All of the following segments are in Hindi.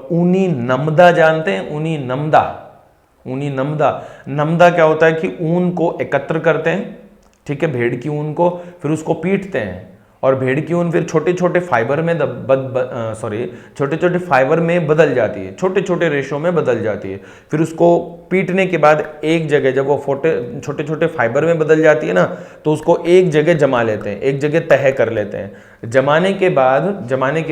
और ऊनी नमदा जानते हैं? ऊनी नमदा, ऊनी नमदा, नमदा क्या होता है कि ऊन को एकत्र करते हैं, ठीक है, भेड़ की ऊन को, फिर उसको पीटते हैं और भेड़ की ऊन फिर छोटे छोटे फाइबर में छोटे छोटे फाइबर में बदल जाती है, छोटे छोटे रेशों में बदल जाती है। फिर उसको पीटने के बाद एक जगह, जब वो छोटे छोटे फाइबर में बदल जाती है ना, तो उसको एक जगह जमा लेते हैं, एक जगह तह कर लेते हैं। जमाने के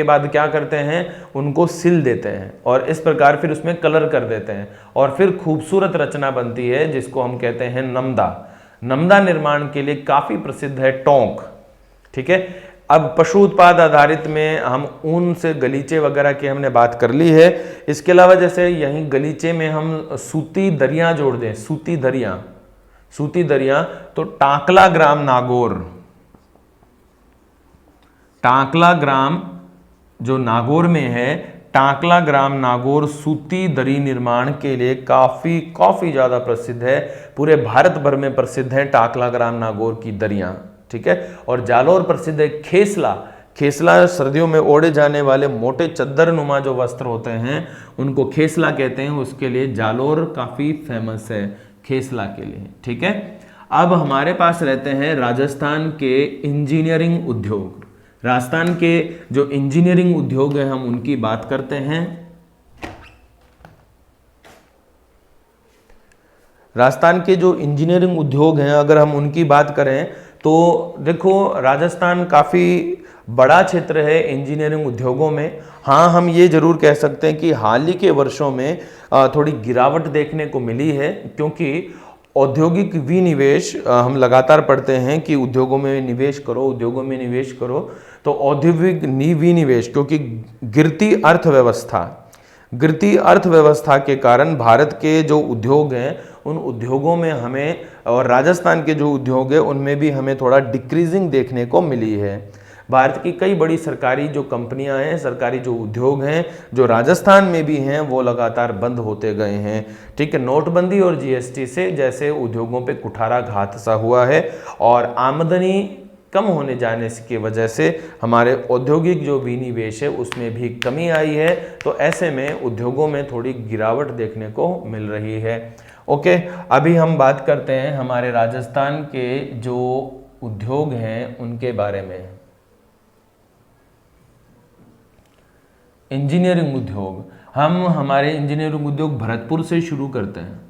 बाद क्या करते हैं, उनको सिल देते हैं और इस प्रकार फिर उसमें कलर कर देते हैं और फिर खूबसूरत रचना बनती है जिसको हम कहते हैं नमदा। नमदा निर्माण के लिए काफी प्रसिद्ध है टोंक, ठीक है। अब पशु उत्पाद आधारित में हम ऊन से गलीचे वगैरह की हमने बात कर ली है। इसके अलावा जैसे यहीं गलीचे में हम सूती दरियां जोड़ दें, सूती दरियां, तो टाकला ग्राम नागौर, टाकला ग्राम जो नागौर में है, टाकला ग्राम नागौर सूती दरी निर्माण के लिए काफी ज्यादा प्रसिद्ध है। पूरे भारत भर में प्रसिद्ध है टाकला ग्राम नागौर की दरियां, ठीक है। और जालौर प्रसिद्ध है खेसला। खेसला सर्दियों में ओढ़े जाने वाले मोटे चद्दर नुमा जो वस्त्र होते हैं उनको खेसला कहते हैं, उसके लिए जालौर काफी फेमस है खेसला के लिए, ठीक है। अब हमारे पास रहते हैं राजस्थान के इंजीनियरिंग उद्योग। राजस्थान के जो इंजीनियरिंग उद्योग है हम उनकी बात करते हैं। राजस्थान के जो इंजीनियरिंग उद्योग हैं अगर हम उनकी बात करें तो देखो राजस्थान काफ़ी बड़ा क्षेत्र है इंजीनियरिंग उद्योगों में। हाँ, हम ये जरूर कह सकते हैं कि हाल ही के वर्षों में थोड़ी गिरावट देखने को मिली है, क्योंकि औद्योगिक विनिवेश हम लगातार पढ़ते हैं कि उद्योगों में निवेश करो, तो औद्योगिक विनिवेश, क्योंकि गिरती अर्थव्यवस्था के कारण भारत के जो उद्योग हैं उन उद्योगों में हमें, और राजस्थान के जो उद्योग है उनमें भी हमें थोड़ा डिक्रीजिंग देखने को मिली है। भारत की कई बड़ी सरकारी जो कंपनियां हैं, सरकारी जो उद्योग हैं जो राजस्थान में भी हैं, वो लगातार बंद होते गए हैं, ठीक है। नोटबंदी और जीएसटी से जैसे उद्योगों पे कुठाराघात सा हुआ है और आमदनी कम होने जाने की वजह से हमारे औद्योगिक जो विनिवेश है उसमें भी कमी आई है, तो ऐसे में उद्योगों में थोड़ी गिरावट देखने को मिल रही है। ओके, अभी हम बात करते हैं हमारे राजस्थान के जो उद्योग हैं उनके बारे में। इंजीनियरिंग उद्योग, हम हमारे इंजीनियरिंग उद्योग भरतपुर से शुरू करते हैं।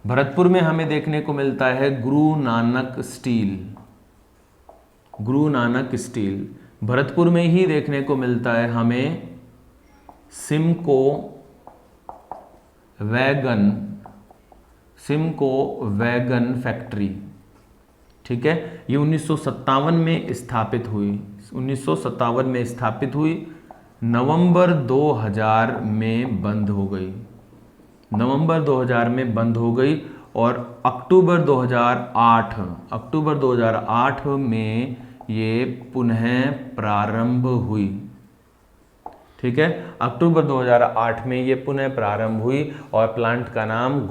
भरतपुर में हमें देखने को मिलता है गुरु नानक स्टील। भरतपुर में ही देखने को मिलता है हमें सिमको वैगन फैक्ट्री, ठीक है। ये 1957 में स्थापित हुई, नवंबर 2000 में बंद हो गई और अक्टूबर 2008 में ये पुनः प्रारंभ हुई, ठीक है। अक्टूबर 2008 में ये पुनः प्रारंभ हुई और प्लांट का नाम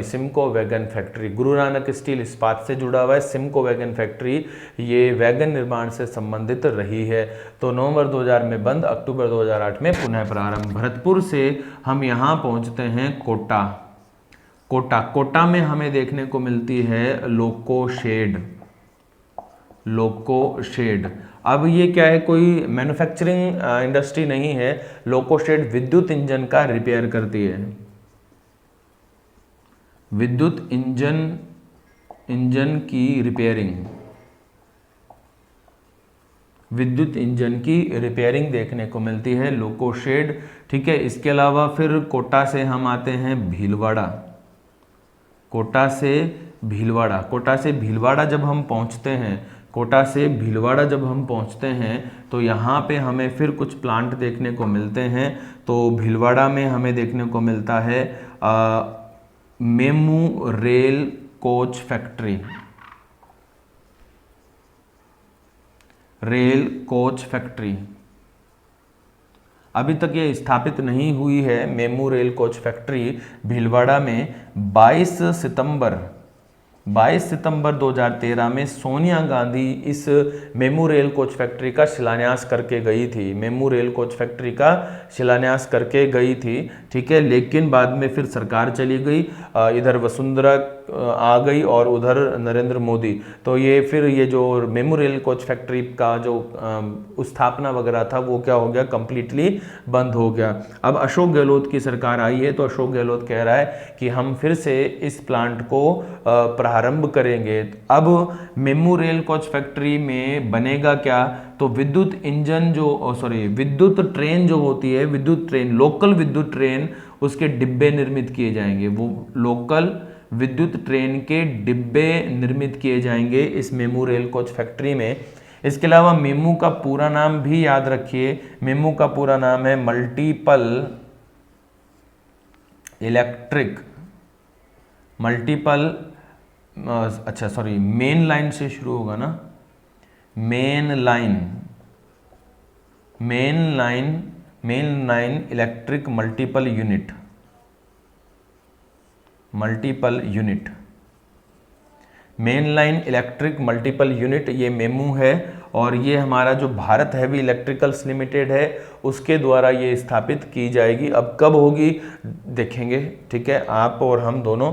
Simco wagon factory, Guru Nanak steel इस्पात से जुड़ा हुआ है, सिमको वैगन फैक्ट्री ये वैगन निर्माण से संबंधित रही है। तो नवंबर 2000 में बंद, अक्टूबर 2008 में पुनः प्रारंभ। भरतपुर से हम यहाँ पहुँचते हैं कोटा में हमें देखने को मिलती है लोको शेड। अब ये क्या है, कोई मैन्युफैक्चरिंग इंडस्ट्री नहीं है। लोको शेड विद्युत इंजन का रिपेयर करती है, विद्युत इंजन की रिपेयरिंग देखने को मिलती है लोको शेड, ठीक है। इसके अलावा फिर कोटा से हम आते हैं भीलवाड़ा। कोटा से भीलवाड़ा जब हम पहुंचते हैं तो यहाँ पे हमें फिर कुछ प्लांट देखने को मिलते हैं। तो भीलवाड़ा में हमें देखने को मिलता है मेमू रेल कोच फैक्ट्री, अभी तक ये स्थापित नहीं हुई है। MEMU rail coach factory Bhilwara में 22 22 सितंबर 2013 में सोनिया गांधी इस मेमू रेल कोच फैक्ट्री का शिलान्यास करके गई थी, मेमू रेल कोच फैक्ट्री का शिलान्यास करके गई थी, ठीक है। लेकिन बाद में फिर सरकार चली गई, इधर वसुंधरा आ गई और उधर नरेंद्र मोदी, तो ये जो मेमू रेल कोच फैक्ट्री का जो स्थापना वगैरह था वो क्या हो गया, कंप्लीटली बंद हो गया। अब अशोक गहलोत की सरकार आई है, तो अशोक गहलोत कह रहा है कि हम फिर से इस प्लांट को प्रारंभ करेंगे। अब मेमू रेल कोच फैक्ट्री में बनेगा क्या, तो विद्युत इंजन विद्युत ट्रेन जो होती है, विद्युत ट्रेन, लोकल विद्युत ट्रेन, उसके डिब्बे निर्मित किए जाएंगे। वो लोकल विद्युत ट्रेन के डिब्बे निर्मित किए जाएंगे इस मेमू रेल कोच फैक्ट्री में। इसके अलावा मेमू का पूरा नाम भी याद रखिए, मेमू का पूरा नाम है मल्टीपल इलेक्ट्रिक मेन लाइन से शुरू होगा ना, main line electric multiple unit, main line electric multiple unit, ये मेमू है। और ये हमारा जो भारत हैवी इलेक्ट्रिकल्स लिमिटेड है उसके द्वारा ये स्थापित की जाएगी। अब कब होगी देखेंगे, ठीक है, आप और हम दोनों।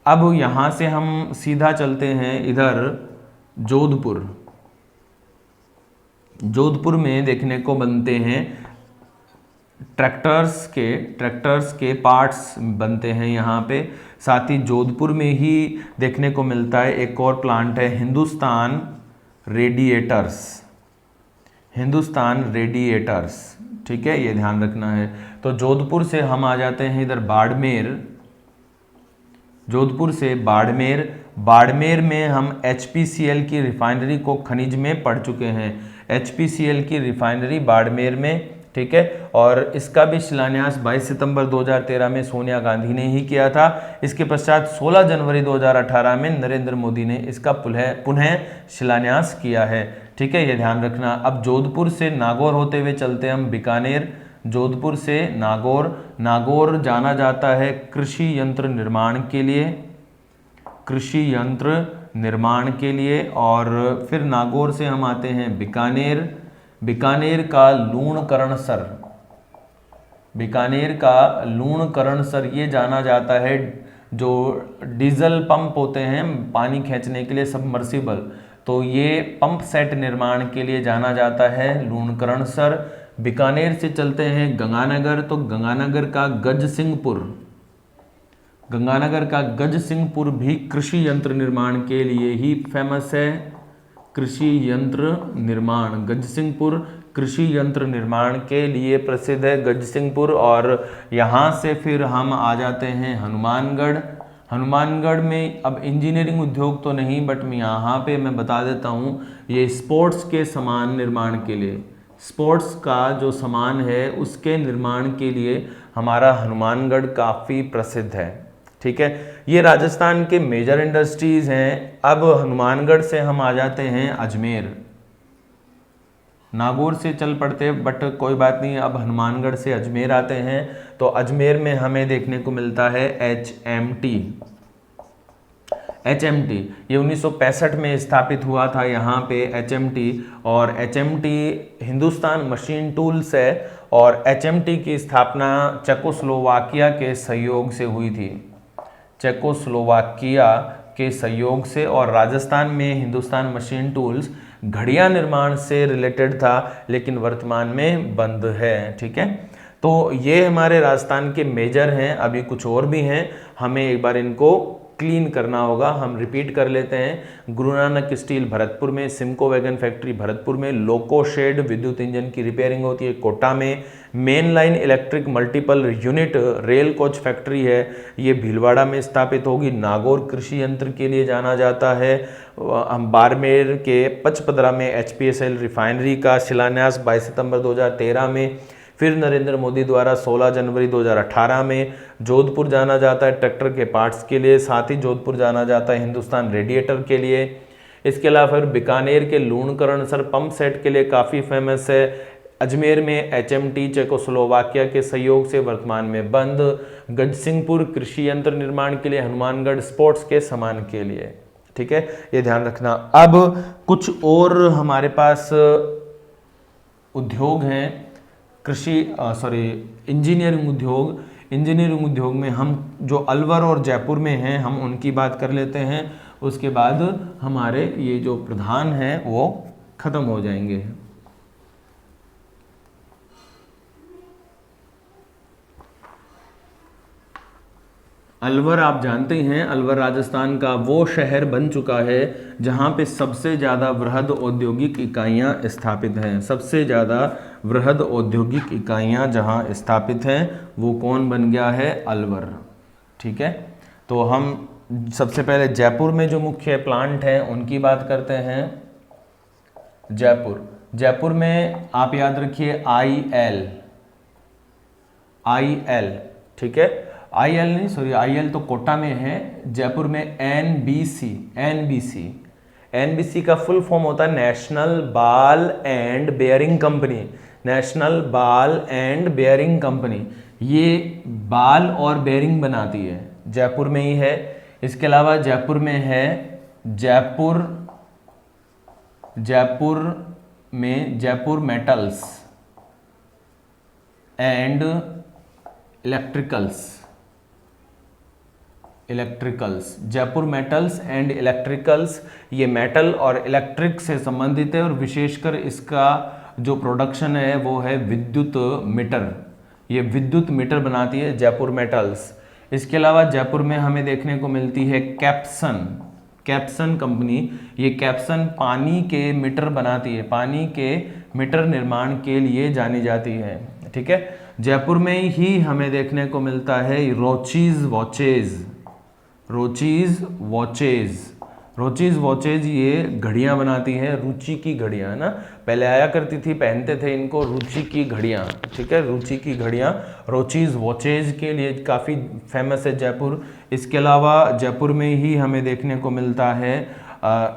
अब यहाँ से हम सीधा चलते हैं इधर जोधपुर में देखने को बनते हैं ट्रैक्टर्स के पार्ट्स बनते हैं यहाँ पे। साथ ही जोधपुर में ही देखने को मिलता है एक और प्लांट है, हिंदुस्तान रेडिएटर्स, ठीक है, ये ध्यान रखना है। तो जोधपुर से हम आ जाते हैं इधर बाड़मेर में हम HPCL की रिफाइनरी को खनिज में पढ़ चुके हैं, HPCL की रिफाइनरी बाड़मेर में, ठीक है। और इसका भी शिलान्यास 22 सितंबर 2013 में सोनिया गांधी ने ही किया था। इसके पश्चात 16 जनवरी 2018 में नरेंद्र मोदी ने इसका पुनः शिलान्यास किया है, ठीक है, ये ध्यान रखना। अब जोधपुर से नागौर होते हुए चलते हैं हम बीकानेर। जोधपुर से नागौर जाना जाता है कृषि यंत्र निर्माण के लिए, और फिर नागौर से हम आते हैं बीकानेर का लूणकरणसर, ये जाना जाता है जो डीजल पंप होते हैं पानी खींचने के लिए, सबमर्सिबल, तो ये पंप सेट निर्माण के लिए जाना जाता है लूणकरणसर। बीकानेर से चलते हैं गंगानगर, तो गंगानगर का गजसिंहपुर भी कृषि यंत्र निर्माण के लिए ही फेमस है। कृषि यंत्र निर्माण, गजसिंहपुर कृषि यंत्र निर्माण के लिए प्रसिद्ध है गजसिंहपुर। और यहाँ से फिर हम आ जाते हैं हनुमानगढ़ में अब इंजीनियरिंग उद्योग तो नहीं, बट यहाँ पे मैं बता देता हूँ, ये स्पोर्ट्स के सामान निर्माण के लिए, स्पोर्ट्स का जो सामान है उसके निर्माण के लिए हमारा हनुमानगढ़ काफ़ी प्रसिद्ध है, ठीक है। ये राजस्थान के मेजर इंडस्ट्रीज हैं। अब हनुमानगढ़ से हम आ जाते हैं अजमेर, नागौर से चल पड़ते बट कोई बात नहीं, अब हनुमानगढ़ से अजमेर आते हैं। तो अजमेर में हमें देखने को मिलता है HMT, ये 1965 में स्थापित हुआ था यहाँ पे HMT, और HMT हिंदुस्तान मशीन टूल्स है, और HMT की स्थापना चेकोस्लोवाकिया के सहयोग से हुई थी, चेकोस्लोवाकिया के सहयोग से। और राजस्थान में हिंदुस्तान मशीन टूल्स घड़ियां निर्माण से रिलेटेड था, लेकिन वर्तमान में बंद है, ठीक है। तो ये हमारे राजस्थान के मेजर हैं, अभी कुछ और भी हैं, हमें एक बार इनको क्लीन करना होगा। हम रिपीट कर लेते हैं। गुरु नानक स्टील भरतपुर में, सिमको वैगन फैक्ट्री भरतपुर में, लोको शेड विद्युत इंजन की रिपेयरिंग होती है कोटा में, main line electric multiple unit rail coach factory है ये भीलवाड़ा में स्थापित होगी। नागौर कृषि यंत्र के लिए जाना जाता है। बाड़मेर के पचपदरा में HPCL रिफाइनरी का शिलान्यास 22 सितंबर 2013 में, फिर नरेंद्र मोदी द्वारा 16 जनवरी 2018 में। जोधपुर जाना जाता है ट्रैक्टर के पार्ट्स के लिए, साथ ही जोधपुर जाना जाता है हिंदुस्तान रेडिएटर के लिए। इसके अलावा फिर बीकानेर के लूणकरणसर पंप सेट के लिए काफ़ी फेमस है। अजमेर में HMT चेकोस्लोवाकिया के सहयोग से वर्तमान में बंद। गजसिंहपुर कृषि यंत्र निर्माण के लिए, हनुमानगढ़ स्पोर्ट्स के सामान के लिए। ठीक है, ये ध्यान रखना। अब कुछ और हमारे पास उद्योग हैं, इंजीनियरिंग उद्योग। इंजीनियरिंग उद्योग में हम जो अलवर और जयपुर में हैं हम उनकी बात कर लेते हैं, उसके बाद हमारे ये जो प्रधान हैं वो खत्म हो जाएंगे। अलवर आप जानते हैं, अलवर राजस्थान का वो शहर बन चुका है जहाँ पे सबसे ज़्यादा वृहद औद्योगिक इकाइयाँ स्थापित हैं। सबसे ज़्यादा वृहद औद्योगिक इकाइयाँ जहाँ स्थापित हैं वो कौन बन गया है? अलवर। ठीक है, तो हम सबसे पहले जयपुर में जो मुख्य प्लांट हैं उनकी बात करते हैं। जयपुर में आप याद रखिए IL, ठीक है, IL तो कोटा में है, जयपुर में NBC का फुल फॉर्म होता है नेशनल बाल एंड बेयरिंग कंपनी। नेशनल बाल एंड बेयरिंग कंपनी ये बाल और बेयरिंग बनाती है, जयपुर में ही है। इसके अलावा जयपुर में है Jaipur metals and electricals. Jaipur metals and electricals, ये मेटल और इलेक्ट्रिक से संबंधित है और विशेषकर इसका जो प्रोडक्शन है वो है विद्युत मीटर। ये विद्युत मीटर बनाती है जयपुर मेटल्स। इसके अलावा जयपुर में हमें देखने को मिलती है कैप्सन कंपनी। ये कैप्सन पानी के मीटर बनाती है, पानी के मीटर निर्माण के लिए जानी जाती है। ठीक है, जयपुर में ही हमें देखने को मिलता है रोचीज वॉचेज, ये घड़ियां बनाती है, रुचि की घड़ियां, है ना, पहले आया करती थी, पहनते थे इनको, रुचि की घड़ियां। ठीक है, रुचि की घड़ियां रोचीज वॉचेज के लिए काफ़ी फेमस है जयपुर। इसके अलावा जयपुर में ही हमें देखने को मिलता है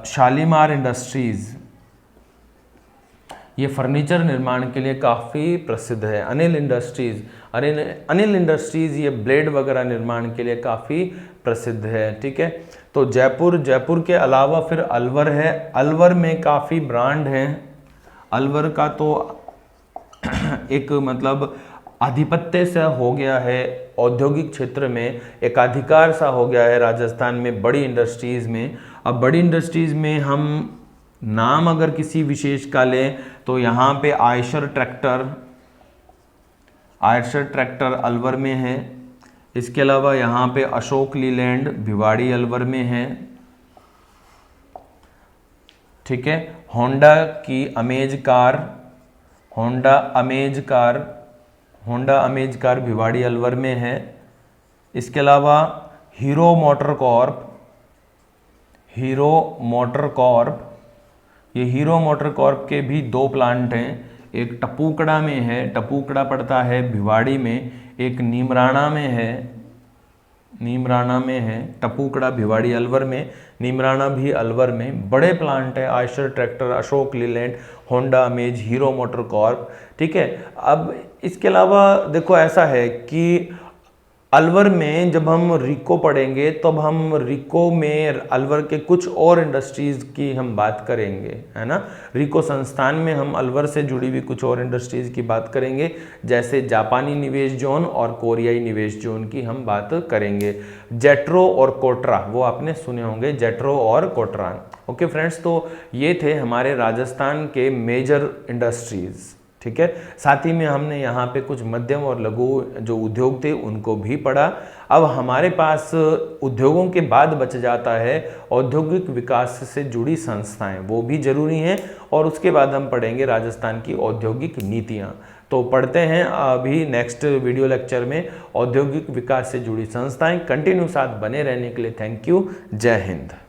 शालीमार इंडस्ट्रीज़, ये फर्नीचर निर्माण के लिए काफ़ी प्रसिद्ध है। अनिल इंडस्ट्रीज़ ये ब्लेड वगैरह निर्माण के लिए काफ़ी प्रसिद्ध है। ठीक है, तो जयपुर के अलावा फिर अलवर है। अलवर में काफ़ी ब्रांड हैं। अलवर का तो एक मतलब आधिपत्य सा हो गया है औद्योगिक क्षेत्र में, एक अधिकार सा हो गया है राजस्थान में बड़ी इंडस्ट्रीज़ में। अब बड़ी इंडस्ट्रीज़ में हम नाम अगर किसी विशेष का लें तो यहाँ पे आयशर ट्रैक्टर अलवर में है। इसके अलावा यहाँ पे अशोक लीलैंड भिवाड़ी अलवर में है। ठीक है, Honda amaze car Bhiwadi Alwar में है। इसके अलावा हीरो मोटर कॉर्प के भी 2 प्लांट हैं। एक टपूकड़ा में है, टपूकड़ा पड़ता है भिवाड़ी में, एक नीमराणा में है। टपूकड़ा भिवाड़ी अलवर में, नीमराणा भी अलवर में। बड़े प्लांट है, Eicher tractor, Ashok Leyland, Honda amaze, hero motor Corp. ठीक है, अब इसके अलावा देखो ऐसा है कि अलवर में जब हम रिको पढ़ेंगे तब हम रिको में अलवर के कुछ और इंडस्ट्रीज़ की हम बात करेंगे, है ना। रिको संस्थान में हम अलवर से जुड़ी हुई कुछ और इंडस्ट्रीज़ की बात करेंगे, जैसे जापानी निवेश जोन और कोरियाई निवेश जोन की हम बात करेंगे। जेट्रो और कोटरा, वो आपने सुने होंगे, जेट्रो और कोटरा। ओके फ्रेंड्स, तो ये थे हमारे राजस्थान के मेजर इंडस्ट्रीज़। ठीक है, साथ ही में हमने यहाँ पे कुछ मध्यम और लघु जो उद्योग थे उनको भी पढ़ा। अब हमारे पास उद्योगों के बाद बच जाता है औद्योगिक विकास से जुड़ी संस्थाएं, वो भी जरूरी हैं, और उसके बाद हम पढ़ेंगे राजस्थान की औद्योगिक नीतियाँ। तो पढ़ते हैं अभी नेक्स्ट वीडियो लेक्चर में औद्योगिक विकास से जुड़ी संस्थाएं। कंटिन्यू साथ बने रहने के लिए थैंक यू। जय हिंद।